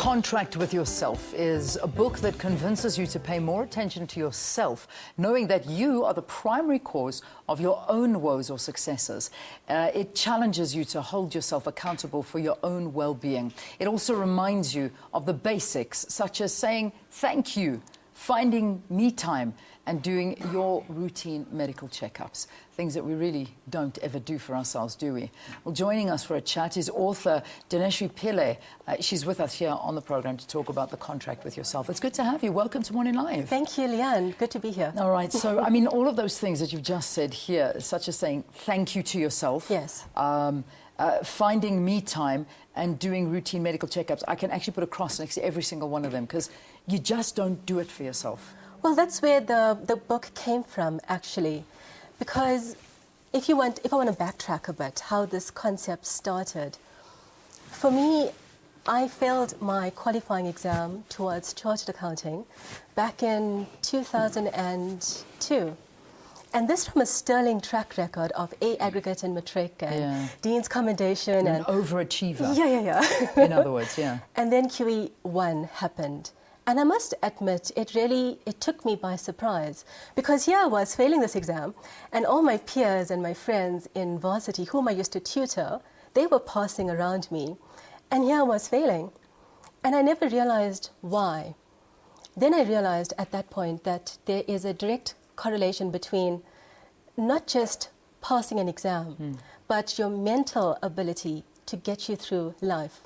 Contract with Yourself is a book that convinces you to pay more attention to yourself, knowing that you are the primary cause of your own woes or successes. It challenges you to hold yourself accountable for your own well-being. It also reminds you of the basics, such as saying thank you, finding me time, and doing your routine medical checkups. Things that we really don't ever do for ourselves, do we? Well, joining us for a chat is author Dineshrie Pillay. She's with us here on the program to talk about the contract with yourself. It's good to have you. Welcome to Morning Live. Thank you, Leanne. Good to be here. All right. So, I mean, all of those things that you've just said here, such as saying thank you to yourself. Yes. Finding me time and doing routine medical checkups. I can actually put a cross next to every single one of them because you just don't do it for yourself. Well, that's where the book came from, actually, because if I want to backtrack a bit, how this concept started. For me, I failed my qualifying exam towards chartered accounting back in 2002. And this from a sterling track record of A aggregate and matric and Dean's commendation. An overachiever. Yeah. In other words, yeah. And then QE1 happened. And I must admit, it took me by surprise, because here I was failing this exam, and all my peers and my friends in varsity, whom I used to tutor, they were passing around me, and here I was failing. And I never realized why. Then I realized at that point that there is a direct correlation between not just passing an exam, but your mental ability to get you through life.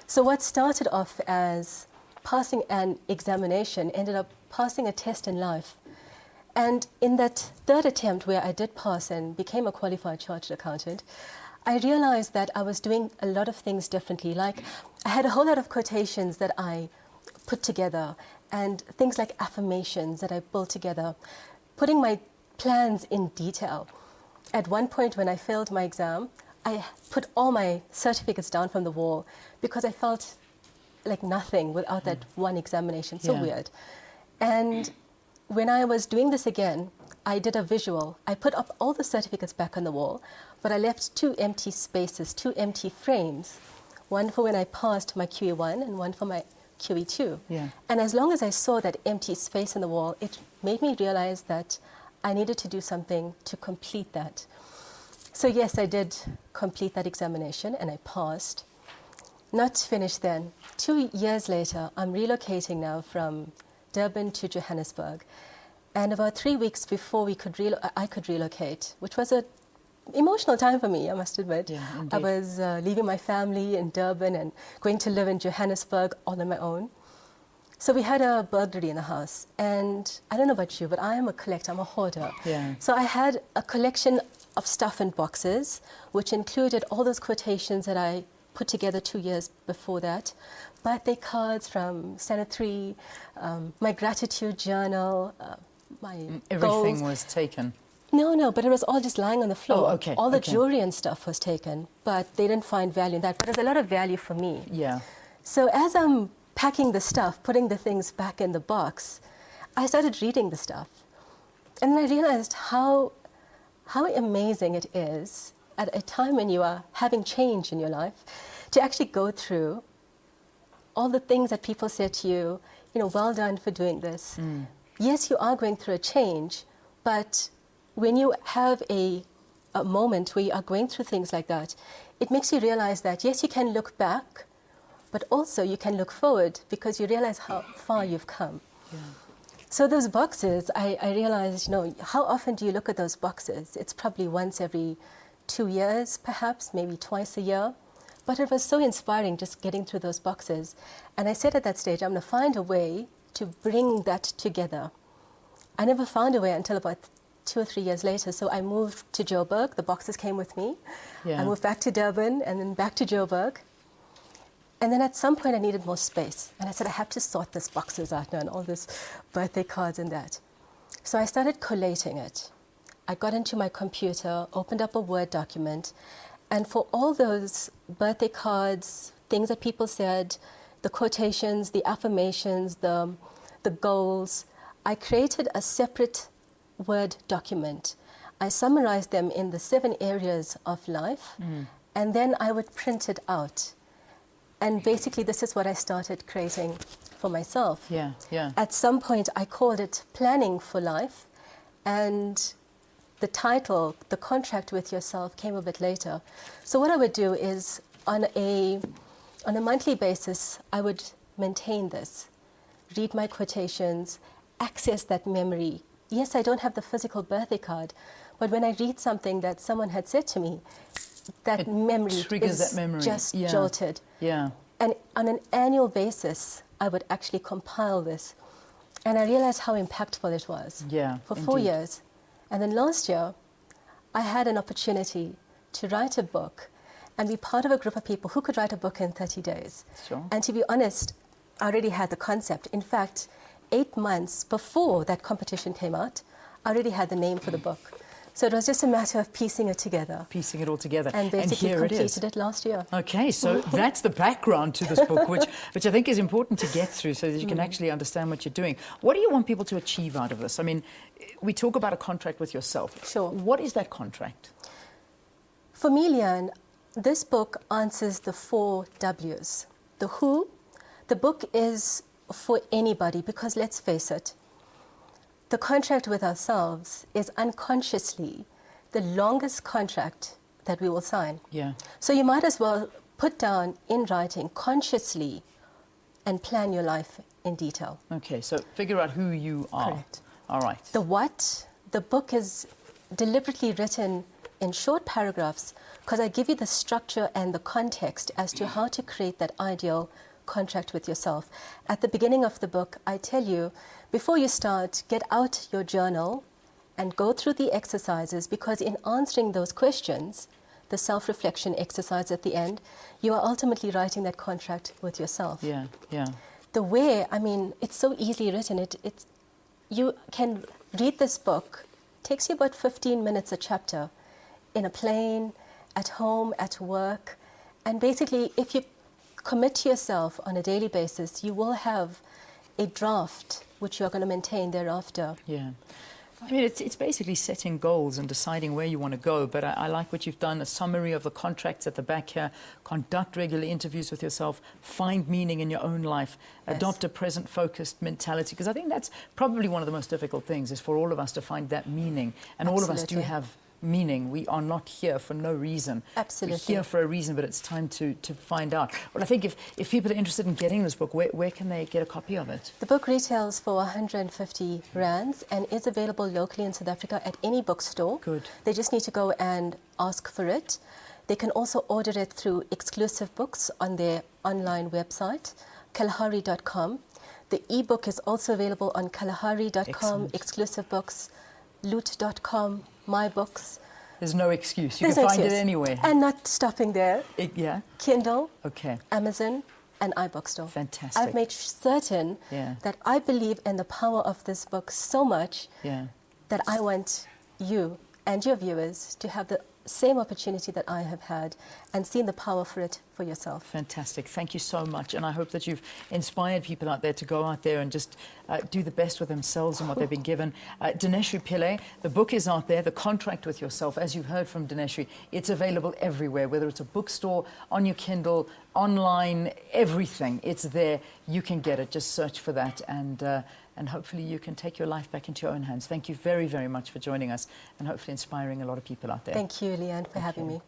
So what started off as passing an examination ended up passing a test in life. And in that third attempt where I did pass and became a qualified chartered accountant, I realized that I was doing a lot of things differently. Like, I had a whole lot of quotations that I put together and things like affirmations that I built together, putting my plans in detail. At one point when I failed my exam, I put all my certificates down from the wall because I felt like nothing without that one examination. So weird. And when I was doing this again, I did a visual. I put up all the certificates back on the wall, but I left two empty spaces, two empty frames, one for when I passed my QE1 and one for my QE2. Yeah. And as long as I saw that empty space in the wall, it made me realize that I needed to do something to complete that. So yes, I did complete that examination and I passed. Not finished then. 2 years later, I'm relocating now from Durban to Johannesburg. And about 3 weeks before I could relocate, which was an emotional time for me, I must admit. Yeah, I was leaving my family in Durban and going to live in Johannesburg all on my own. So we had a burglary in the house. And I don't know about you, but I am a collector, I'm a hoarder. Yeah. So I had a collection of stuff in boxes, which included all those quotations that I put together 2 years before that, birthday cards from Senate 3, my gratitude journal, my Everything goals. was taken? No, but it was all just lying on the floor. Oh, okay. All the jewelry and stuff was taken, but they didn't find value in that. But there's a lot of value for me. Yeah. So as I'm packing the stuff, putting the things back in the box, I started reading the stuff. And then I realized how amazing it is at a time when you are having change in your life, to actually go through all the things that people say to you, well done for doing this. Yes, you are going through a change, but when you have a moment where you are going through things like that, it makes you realize that, yes, you can look back, but also you can look forward because you realize how far you've come. Yeah. So those boxes, I realized, how often do you look at those boxes? It's probably once every 2 years, perhaps, maybe twice a year. But it was so inspiring just getting through those boxes. And I said at that stage, I'm going to find a way to bring that together. I never found a way until about 2 or 3 years later. So I moved to Joburg. The boxes came with me. Yeah. I moved back to Durban and then back to Joburg. And then at some point I needed more space. And I said, I have to sort these boxes out now and all this birthday cards and that. So I started collating it. I got into my computer, opened up a Word document, and for all those birthday cards, things that people said, the quotations, the affirmations, the goals, I created a separate Word document. I summarized them in the 7 areas of life, and then I would print it out. And basically, this is what I started creating for myself. Yeah, yeah. At some point, I called it Planning for Life, and the title, The Contract with Yourself, came a bit later. So what I would do is, on a monthly basis, I would maintain this, read my quotations, access that memory. Yes, I don't have the physical birthday card, but when I read something that someone had said to me, that memory triggers is that memory. just Yeah. jolted. Yeah. And on an annual basis, I would actually compile this. And I realized how impactful it was for 4 indeed. years. And then last year, I had an opportunity to write a book and be part of a group of people who could write a book in 30 days. Sure. And to be honest, I already had the concept. In fact, 8 months before that competition came out, I already had the name for the book. So it was just a matter of piecing it together. Piecing it all together. And basically here it is. completed it last year. Okay, so that's the background to this book, which I think is important to get through so that you can actually understand what you're doing. What do you want people to achieve out of this? I mean, we talk about a contract with yourself. Sure. What is that contract? For me, Leanne, this book answers the 4 W's. The who, the book is for anybody because let's face it, the contract with ourselves is unconsciously the longest contract that we will sign. Yeah. So you might as well put down in writing consciously and plan your life in detail. Okay, so figure out who you are. Correct. All right. The what, the book is deliberately written in short paragraphs because I give you the structure and the context as to how to create that ideal contract with yourself. At the beginning of the book, I tell you, before you start, get out your journal and go through the exercises because in answering those questions, the self-reflection exercise at the end, you are ultimately writing that contract with yourself. Yeah, yeah. The way, I mean, it's so easily written. You can read this book, takes you about 15 minutes a chapter, in a plane, at home, at work. And basically, if you commit to yourself on a daily basis, you will have a draft which you're going to maintain thereafter. Yeah. I mean, it's basically setting goals and deciding where you want to go, but I like what you've done, a summary of the contracts at the back here, conduct regular interviews with yourself, find meaning in your own life, adopt a present-focused mentality, because I think that's probably one of the most difficult things, is for all of us to find that meaning, and all of us do have meaning. We are not here for no reason. Absolutely. We're here for a reason, but it's time to find out. Well, I think if people are interested in getting this book, where can they get a copy of it? The book retails for 150 rands and is available locally in South Africa at any bookstore. Good. They just need to go and ask for it. They can also order it through exclusive books on their online website, kalahari.com. The ebook is also available on kalahari.com, Excellent. exclusive books, loot.com, my books. There's no excuse. You There's can no find it excuse. anywhere. And not stopping there. Yeah? Kindle, Okay. Amazon, and iBookstore. Fantastic. I've made certain that I believe in the power of this book so much that I want you and your viewers to have the same opportunity that I have had and seen the power for it for yourself. Fantastic. Thank you so much. And I hope that you've inspired people out there to go out there and just do the best with themselves and what they've been given. Dineshrie Pillay, the book is out there, The Contract with Yourself. As you've heard from Dineshrie, it's available everywhere, whether it's a bookstore, on your Kindle, online, everything. It's there. You can get it. Just search for that and hopefully you can take your life back into your own hands. Thank you very, very much for joining us and hopefully inspiring a lot of people out there. Thank you, Leanne, for having me.